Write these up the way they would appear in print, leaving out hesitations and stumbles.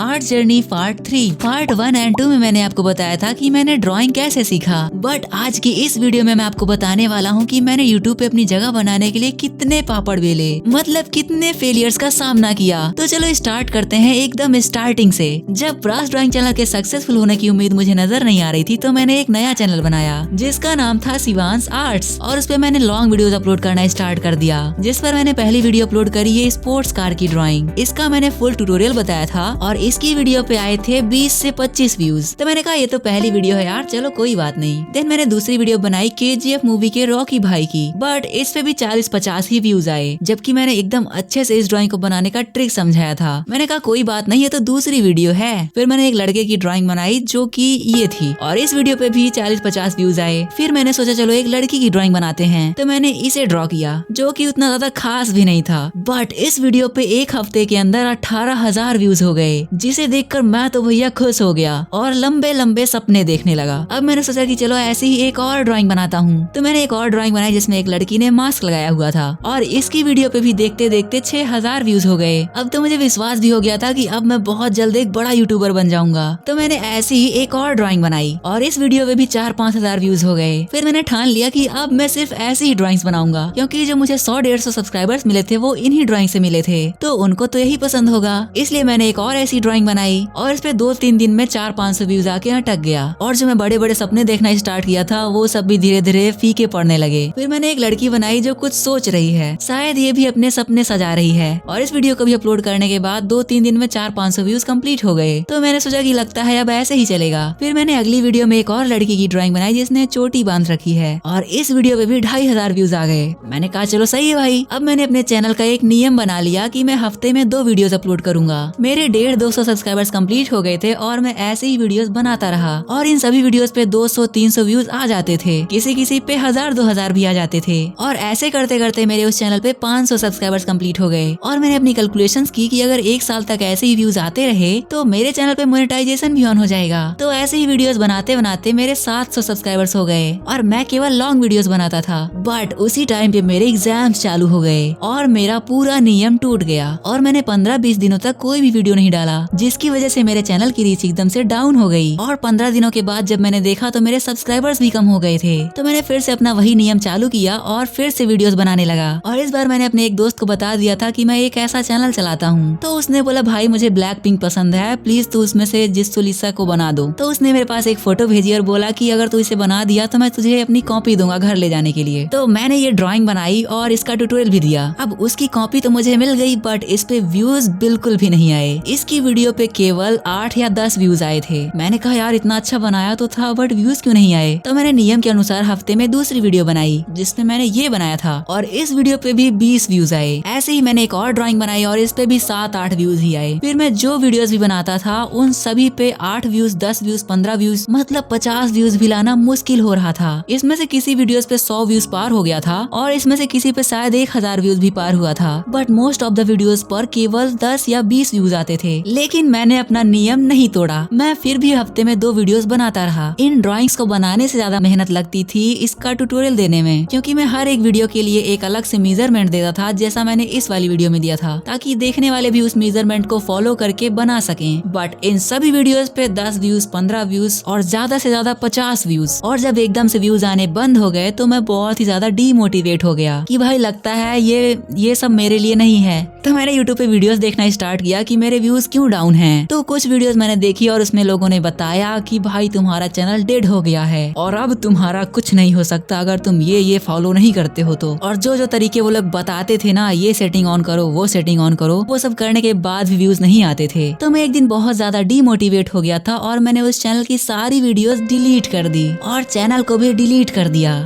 Art journey part 3। Part 1 and 2 में मैंने आपको बताया था कि मैंने ड्राइंग कैसे सीखा, बट आज की इस वीडियो में मैं आपको बताने वाला हूँ कि मैंने यूट्यूब पे अपनी जगह बनाने के लिए कितने पापड़ बेले, मतलब कितने फेलियर्स का सामना किया। तो चलो स्टार्ट करते हैं एकदम स्टार्टिंग से। जब ब्रश ड्राइंग चैनल के सक्सेसफुल होने की उम्मीद मुझे नजर नहीं आ रही थी, तो मैंने एक नया चैनल बनाया जिसका नाम था शिवांश आर्ट्स, और उस पे मैंने लॉन्ग वीडियोस अपलोड करना स्टार्ट कर दिया। जिस पर मैंने पहली वीडियो अपलोड करी है स्पोर्ट्स कार की ड्राइंग। इसका मैंने फुल ट्यूटोरियल बताया था और इसकी वीडियो पे आए थे 20 से 25 व्यूज। तो मैंने कहा ये तो पहली वीडियो है यार, चलो कोई बात नहीं। देन मैंने दूसरी वीडियो बनाई KGF मूवी के रॉकी भाई की, बट इस पे भी 40-50 ही व्यूज आए, जबकि मैंने एकदम अच्छे से इस ड्राइंग को बनाने का ट्रिक समझाया था। मैंने कहा कोई बात नहीं, ये तो दूसरी वीडियो है। फिर मैंने एक लड़के की ड्राइंग बनाई जो कि ये थी, और इस वीडियो पे भी 40-50 व्यूज आए। फिर मैंने सोचा चलो एक लड़की की ड्राइंग बनाते हैं, तो मैंने इसे ड्रॉ किया जो कि उतना ज्यादा खास भी नहीं था, बट इस वीडियो पे एक हफ्ते के अंदर 18,000 व्यूज हो गए, जिसे देखकर मैं तो भैया खुश हो गया और लंबे लंबे सपने देखने लगा। अब मैंने सोचा कि चलो ऐसे ही एक और ड्राइंग बनाता हूँ। तो मैंने एक और ड्राइंग बनाई जिसमें एक लड़की ने मास्क लगाया हुआ था, और इसकी वीडियो पे भी देखते देखते 6,000 व्यूज हो गए। अब तो मुझे विश्वास भी हो गया था कि अब मैं बहुत जल्द एक बड़ा यूट्यूबर बन जाऊंगा। तो मैंने ऐसी ही एक और ड्राइंग बनाई और इस वीडियो पे भी 4-5 हजार व्यूज हो गए। फिर मैंने ठान लिया कि अब मैं सिर्फ ऐसी ही ड्राइंग्स बनाऊंगा, क्योंकि जो मुझे 100-150 सब्सक्राइबर्स मिले थे वो इन्हीं ड्राइंग से मिले थे, तो उनको तो यही पसंद होगा। इसलिए मैंने एक और ऐसी ड्राइंग बनाई और इस पे 2-3 दिन में 400-500 व्यूज आके अटक गया। और जो मैं बड़े बड़े सपने देखना स्टार्ट किया था वो सब भी धीरे धीरे फीके पड़ने लगे। फिर मैंने एक लड़की बनाई जो कुछ सोच रही है, शायद ये भी अपने सपने सजा रही है, और इस वीडियो को भी अपलोड करने के बाद 2-3 दिन में 400-500 व्यूज कंप्लीट हो गए। तो मैंने सोचा कि लगता है अब ऐसे ही चलेगा। फिर मैंने अगली वीडियो में एक और लड़की की ड्राइंग बनाई जिसने चोटी बांध रखी है, और इस वीडियो पे भी 2,500 व्यूज आ गए। मैंने कहा चलो सही है भाई। अब मैंने अपने चैनल का एक नियम बना लिया कि मैं हफ्ते में 2 वीडियोस अपलोड करूंगा। मेरे 150-200 सब्सक्राइबर्स कंप्लीट हो गए थे और मैं ऐसे ही वीडियोस बनाता रहा, और इन सभी वीडियोस पे 200-300 व्यूज आ जाते थे, किसी किसी पे 1000-2000 भी आ जाते थे। और ऐसे करते करते मेरे उस चैनल पे 500 सब्सक्राइबर्स कंप्लीट हो गए। और मैंने अपनी कैलकुलेशंस की कि अगर 1 साल तक ऐसे ही व्यूज आते रहे तो मेरे चैनल पे मोनेटाइजेशन भी ऑन हो जाएगा। तो ऐसे ही वीडियोस बनाते बनाते मेरे 700 सब्सक्राइबर्स हो गए, और मैं केवल लॉन्ग वीडियोस बनाता था। बट उसी टाइम पे मेरे एग्जाम्स चालू हो गए और मेरा पूरा नियम टूट गया, और मैंने 15-20 दिनों तक कोई भी वीडियो नहीं डाला, जिसकी वजह से मेरे चैनल की रीच एकदम से डाउन हो गई। और 15 दिनों के बाद जब मैंने देखा तो मेरे सब्सक्राइबर्स भी कम हो गए थे। तो मैंने फिर से अपना वही नियम चालू किया और फिर से वीडियोस बनाने लगा। और इस बार मैंने अपने एक दोस्त को बता दिया था कि मैं एक ऐसा चैनल चलाता हूँ। तो उसने बोला भाई मुझे ब्लैक पिंक पसंद है, प्लीज तू उसमें से जिस लिसा को बना दो। तो उसने मेरे पास एक फोटो भेजी और बोला कि अगर तू इसे बना दिया तो मैं तुझे अपनी कॉपी दूंगा घर ले जाने के लिए। तो मैंने ये ड्राइंग बनाई और इसका ट्यूटोरियल भी दिया। अब उसकी कॉपी तो मुझे मिल गई, बट इस पे व्यूज बिल्कुल भी नहीं आए। इसकी वीडियो पे केवल 8 या 10 व्यूज आए थे। मैंने कहा यार इतना अच्छा बनाया तो था, बट व्यूज क्यों नहीं आए। तो मैंने नियम के अनुसार हफ्ते में दूसरी वीडियो बनाई जिसमें मैंने ये बनाया था, और इस वीडियो पे भी 20 व्यूज आए। ऐसे ही मैंने एक और ड्राइंग बनाई और इस पे भी 7-8 व्यूज ही आए। फिर मैं जो वीडियोस भी बनाता था उन सभी पे 8 व्यूज, 10 व्यूज, 15 व्यूज, मतलब 50 व्यूज भी लाना मुश्किल हो रहा था। इसमें से किसी वीडियोस पे 100 व्यूज पार हो गया था, और इसमें से किसी पे शायद 1000 व्यूज भी पार हुआ था। But most of the videos पर केवल 10 या 20 व्यूज आते थे। लेकिन मैंने अपना नियम नहीं तोड़ा, मैं फिर भी हफ्ते में 2 वीडियोस बनाता रहा। इन ड्राइंग्स को बनाने से ज्यादा मेहनत लगती थी इसका ट्यूटोरियल देने में, क्योंकि मैं हर एक वीडियो के लिए एक अलग से मेजरमेंट देता था, जैसा मैंने इस वाली वीडियो में दिया था, ताकि देखने वाले भी उस मेजरमेंट को फॉलो करके बना सकें। बट इन सभी वीडियोस पे 10 व्यूज, 15 व्यूज और ज्यादा से ज्यादा 50 व्यूज। और जब एकदम से व्यूज आने बंद हो गए तो मैं बहुत ही ज्यादा डीमोटिवेट हो गया कि भाई लगता है ये सब मेरे लिए नहीं है। तो मैंने यूट्यूब पे वीडियोस देखना स्टार्ट किया कि मेरे व्यूज क्यों डाउन हैं। तो कुछ वीडियोस मैंने देखी और उसमें लोगों ने बताया कि भाई तुम्हारा चैनल डेड हो गया है और अब तुम्हारा कुछ नहीं हो सकता अगर तुम ये फॉलो नहीं करते हो तो। और जो तरीके वो लोग बताते थे ना, ये सेटिंग ऑन करो, वो सेटिंग ऑन करो, वो सब करने के बाद भी व्यूज नहीं आते थे। तो मैं एक दिन बहुत ज्यादा डीमोटिवेट हो गया था और मैंने उस चैनल की सारी वीडियोस डिलीट कर दी और चैनल को भी डिलीट कर दिया।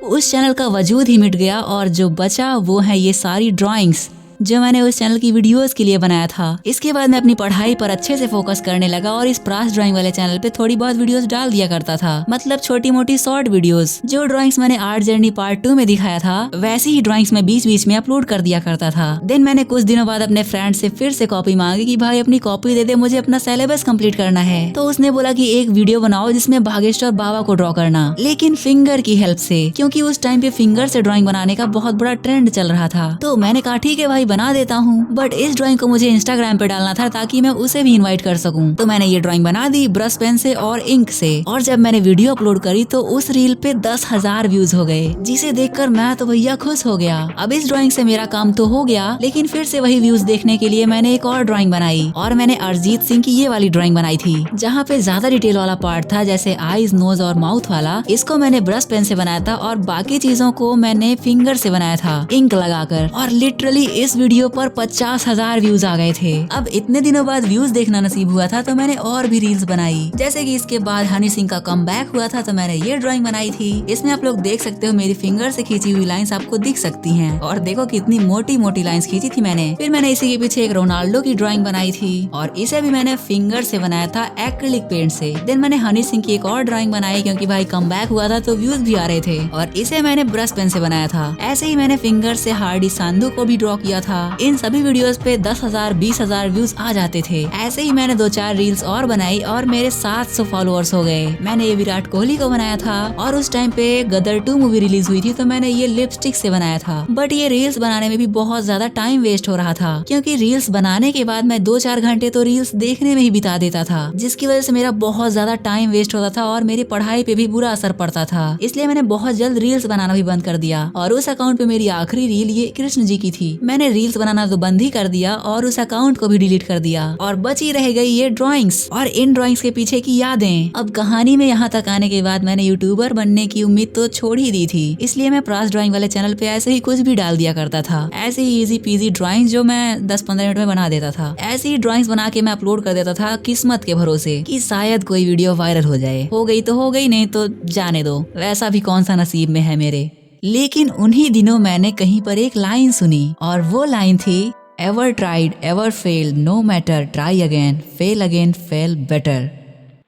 उस चैनल का वजूद ही मिट गया, और जो बचा वो है ये सारी ड्राइंग्स जो मैंने उस चैनल की वीडियोस के लिए बनाया था। इसके बाद मैं अपनी पढ़ाई पर अच्छे से फोकस करने लगा और इस प्रास ड्राइंग वाले चैनल पे थोड़ी बहुत वीडियोस डाल दिया करता था, मतलब छोटी मोटी शॉर्ट वीडियोस। जो ड्राइंग्स मैंने आर्ट जर्नी पार्ट 2 में दिखाया था वैसी ही ड्राइंग्स मैं बीच बीच में अपलोड कर दिया करता था। देन मैंने कुछ दिनों बाद अपने फ्रेंड से फिर से कॉपी मांगी कि भाई अपनी कॉपी दे दे, मुझे अपना सिलेबस कंप्लीट करना है। तो उसने बोला कि एक वीडियो बनाओ जिसमें बागेश्वर बाबा को ड्रॉ करना, लेकिन फिंगर की हेल्प से, क्योंकि उस टाइम पे फिंगर से ड्राइंग बनाने का बहुत बड़ा ट्रेंड चल रहा था। तो मैंने कहा ठीक है भाई बना देता हूँ, बट इस ड्राइंग को मुझे इंस्टाग्राम पे डालना था ताकि मैं उसे भी इनवाइट कर सकूं। तो मैंने ये ड्राइंग बना दी ब्रश पेन से और इंक से, और जब मैंने वीडियो अपलोड करी तो उस रील पे 10,000 व्यूज हो गए, जिसे देखकर मैं तो भैया खुश हो गया। अब इस ड्राइंग से मेरा काम तो हो गया, लेकिन फिर से वही व्यूज देखने के लिए मैंने एक और ड्राइंग बनाई, और मैंने अरिजीत सिंह की ये वाली ड्राइंग बनाई थी, जहाँ पे ज्यादा डिटेल वाला पार्ट था, जैसे आईज, नोज और माउथ वाला। इसको मैंने ब्रश पेन से बनाया था और बाकी चीजों को मैंने फिंगर से बनाया था इंक लगाकर, और लिटरली इस वीडियो पर 50,000 व्यूज आ गए थे। अब इतने दिनों बाद व्यूज देखना नसीब हुआ था तो मैंने और भी रील्स बनाई, जैसे कि इसके बाद हनी सिंह का कमबैक हुआ था तो मैंने ये ड्राइंग बनाई थी। इसमें आप लोग देख सकते हो मेरी फिंगर से खींची हुई लाइंस आपको दिख सकती हैं, और देखो कितनी मोटी मोटी लाइंस खींची थी मैंने। फिर मैंने इसी के पीछे एक रोनाल्डो की ड्राइंग बनाई थी, और इसे भी मैंने फिंगर से बनाया था एक्रिलिक पेंट से। देन मैंने हनी सिंह की एक और ड्राइंग बनाई, क्योंकि भाई कमबैक हुआ था तो व्यूज भी आ रहे थे, और इसे मैंने ब्रश पेन से बनाया था। ऐसे ही मैंने फिंगर से हार्डी सांधू को भी ड्रॉ किया था। इन सभी वीडियोस पे 10,000 20,000 व्यूज आ जाते थे। ऐसे ही मैंने 2-4 रील्स और बनाई और मेरे 700 फॉलोअर्स हो गए। मैंने ये विराट कोहली को बनाया था, और उस टाइम पे गदर 2 मूवी रिलीज हुई थी तो मैंने ये लिपस्टिक से बनाया था। बट ये रील्स बनाने में भी बहुत ज्यादा टाइम वेस्ट हो रहा था, क्योंकि रील्स बनाने के बाद मैं 2-4 घंटे तो रील्स देखने में ही बिता देता था, जिसकी वजह से मेरा बहुत ज्यादा टाइम वेस्ट होता था और मेरी पढ़ाई पे भी बुरा असर पड़ता था। इसलिए मैंने बहुत जल्द रील्स बनाना भी बंद कर दिया, और उस अकाउंट पे मेरी आखिरी रील ये कृष्ण जी की थी। मैंने रील्स बनाना तो बंद ही कर दिया और उस अकाउंट को भी डिलीट कर दिया, और बची रह गई ये ड्राइंग्स और इन ड्राइंग्स के पीछे की यादें। अब कहानी में यहाँ तक आने के बाद मैंने यूट्यूबर बनने की उम्मीद तो छोड़ ही दी थी, इसलिए मैं प्रास ड्राइंग वाले चैनल पे ऐसे ही कुछ भी डाल दिया करता था। ऐसे ही इजी पीजी ड्राइंग्स जो मैं 10-15 मिनट में बना देता था, ऐसी ही ड्राइंग्स बना के मैं अपलोड कर देता था किस्मत के भरोसे कि शायद कोई वीडियो वायरल हो जाए। हो गई तो हो गई, नहीं तो जाने दो, वैसा भी कौन सा नसीब में है मेरे। लेकिन उन्हीं दिनों मैंने कहीं पर एक लाइन सुनी, और वो लाइन थी ever tried ever fail no matter try again fail better.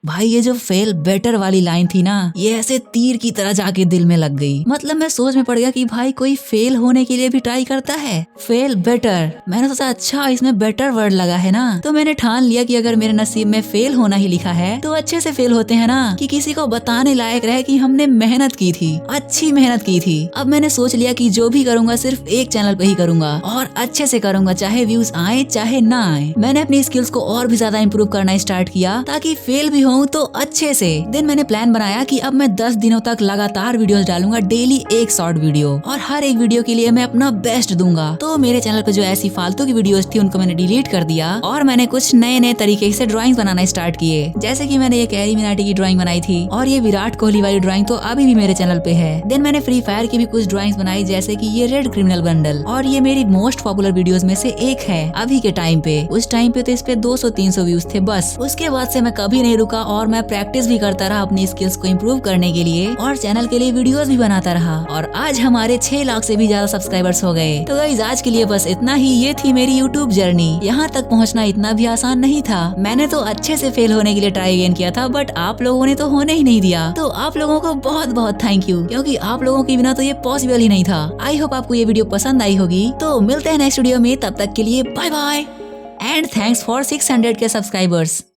भाई ये जो फेल बेटर वाली लाइन थी ना, ये ऐसे तीर की तरह जाके दिल में लग गई। मतलब मैं सोच में पड़ गया कि भाई कोई फेल होने के लिए भी ट्राई करता है, फेल बेटर। मैंने सोचा अच्छा इसमें बेटर वर्ड लगा है ना, तो मैंने ठान लिया कि अगर मेरे नसीब में फेल होना ही लिखा है तो अच्छे से फेल होते हैं ना, कि किसी को बताने लायक रहे कि हमने मेहनत की थी, अच्छी मेहनत की थी। अब मैंने सोच लिया कि जो भी करूंगा सिर्फ एक चैनल पे ही करूंगा और अच्छे से करूंगा, चाहे व्यूज आए चाहे ना आए। मैंने अपनी स्किल्स को और भी ज्यादा इम्प्रूव करना स्टार्ट किया ताकि फेल भी तो अच्छे से। देन मैंने प्लान बनाया कि अब मैं 10 दिनों तक लगातार वीडियोस डालूंगा, डेली एक शॉर्ट वीडियो, और हर एक वीडियो के लिए मैं अपना बेस्ट दूंगा। तो मेरे चैनल पे जो ऐसी फालतू की वीडियोस थी उनको मैंने डिलीट कर दिया, और मैंने कुछ नए नए तरीके से ड्राइंग बनाना स्टार्ट किए। जैसे कि मैंने ये कैरी मिनाटी की ड्राइंग बनाई थी, और ये विराट कोहली वाली ड्राइंग तो अभी भी मेरे चैनल पे है। देन मैंने फ्री फायर की भी कुछ ड्राइंग्स बनाई, जैसे कि ये रेड क्रिमिनल बंडल, और ये मेरी मोस्ट पॉपुलर वीडियोस में से एक है अभी के टाइम पे। उस टाइम पे तो इस पे 200-300 व्यूज थे बस। उसके बाद से मैं कभी नहीं रुका, और मैं प्रैक्टिस भी करता रहा अपनी स्किल्स को इम्प्रूव करने के लिए, और चैनल के लिए वीडियोस भी बनाता रहा, और आज हमारे 6 लाख से भी ज्यादा सब्सक्राइबर्स हो गए। तो गाइस आज के लिए बस इतना ही। ये थी मेरी यूट्यूब जर्नी। यहाँ तक पहुँचना इतना भी आसान नहीं था। मैंने तो अच्छे से फेल होने के लिए ट्राई अगेन किया था, बट आप लोगों ने तो होने ही नहीं दिया। तो आप लोगों को बहुत बहुत थैंक यू, क्योंकि आप लोगों के बिना तो ये पॉसिबल ही नहीं था। आई होप आपको ये वीडियो पसंद आई होगी। तो मिलते हैं नेक्स्ट वीडियो में, तब तक के लिए bye bye and thanks for 600 के सब्सक्राइबर्स।